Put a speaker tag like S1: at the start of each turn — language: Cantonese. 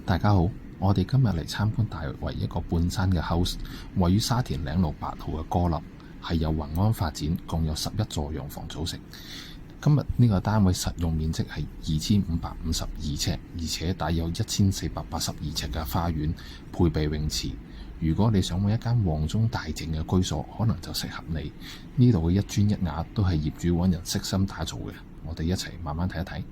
S1: 大家好，我哋今日嚟參觀大圍一個半山嘅 house， 位於沙田嶺路8號嘅歌樓，係由宏安發展，共有11座洋房組成。今日呢個單位實用面積係2552尺，而且帶有1482尺嘅花園，配備泳池。如果你想揾一間旺中大靜嘅居所，可能就適合你。呢度嘅一磚一瓦都係業主揾人悉心打造嘅，我哋一齊慢慢睇一睇。